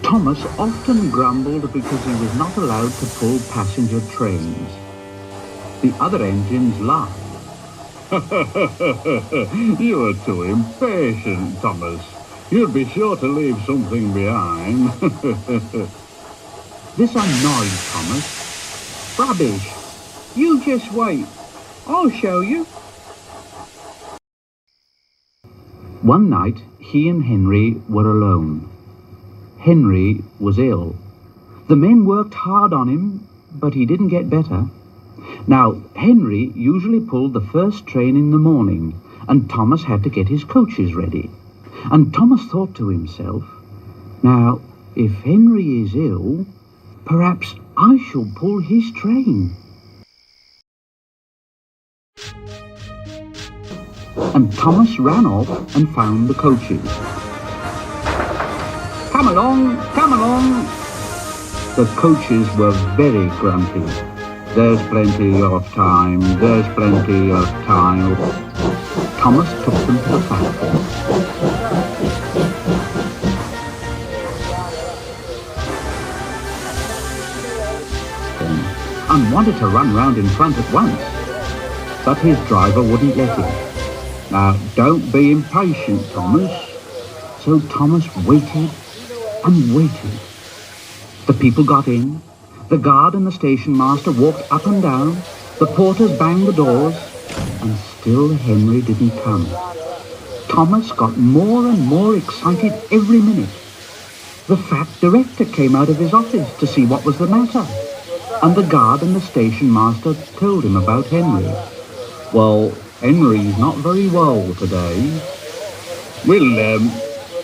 Thomas often grumbled because he was not allowed to pull passenger trains. The other engines laughed. You are too impatient, Thomas. You'll be sure to leave something behind. This annoyed Thomas. Rubbish! You just wait. I'll show you. One night, he and Henry were alone. Henry was ill. The men worked hard on him, but he didn't get better. Now, Henry usually pulled the first train in the morning, and Thomas had to get his coaches ready. And Thomas thought to himself, now, if Henry is ill, perhaps I shall pull his train. And Thomas ran off and found the coaches. Come along, come along. The coaches were very grumpy. There's plenty of time, there's plenty of time. Thomas took them to the platform. And wanted to run round in front at once, but his driver wouldn't let him. Now, don't be impatient, Thomas. So Thomas waited and waited. The people got in. The guard and the station master walked up and down. The porters banged the doors, and still Henry didn't come. Thomas got more and more excited every minute. The fat director came out of his office to see what was the matter, and the guard and the station master told him about Henry. Well, Henry's not very well today. We'll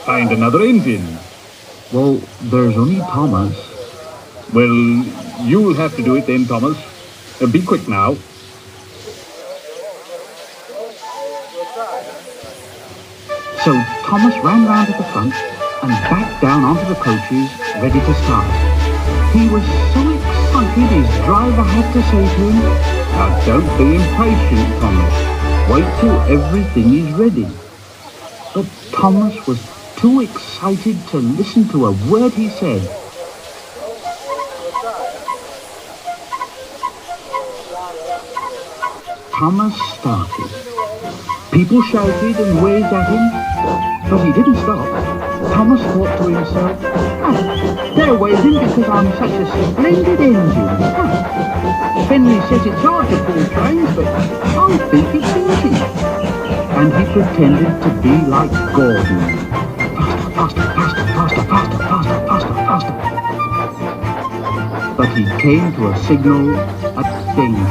find another engine. Well, there's only Thomas. Well, you'll have to do it then, Thomas. Be quick now. So Thomas ran round to the front and back down onto the coaches, ready to start. He was so excited his driver had to say to him, now don't be impatient, Thomas. Wait till everything is ready. But Thomas was too excited to listen to a word he said. Thomas started. People shouted and waved at him, but he didn't stop. Thomas thought to himself, they're waving because I'm such a splendid engine. Henry says it's hard to pull trains, but I think it's easy. And he pretended to be like Gordon. Faster, faster, faster, faster, faster, faster, faster, faster. But he came to a signal at danger.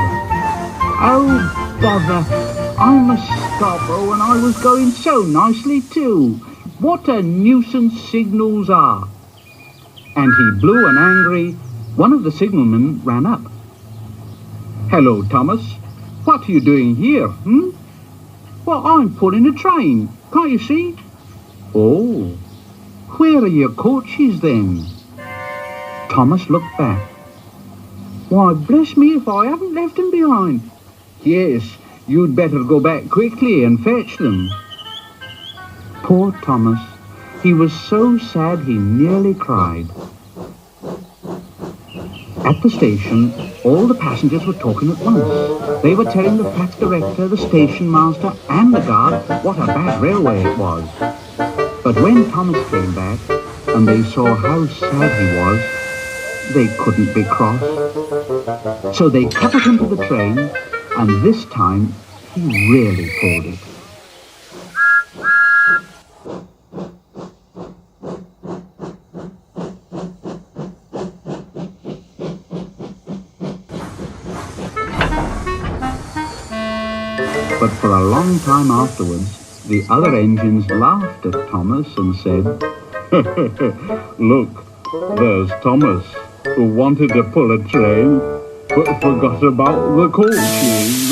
Oh, bother, I must stop. Oh, and I was going so nicely too. What a nuisance signals are. And he blew an angry. One of the signalmen ran up. Hello, Thomas. What are you doing here, Well, I'm pulling a train. Can't you see? Oh, where are your coaches then? Thomas looked back. Why, bless me if I haven't left them behind. Yes, you'd better go back quickly and fetch them. Poor Thomas. He was so sad he nearly cried. At the station, all the passengers were talking at once. They were telling the flat director, the station master, and the guard what a bad railway it was. But when Thomas came back, and they saw how sad he was, they couldn't be cross. So they coupled him to the train, and this time he really pulled it. But for a long time afterwards, the other engines laughed at Thomas and said, Look, there's Thomas, who wanted to pull a train, but forgot about the coaches.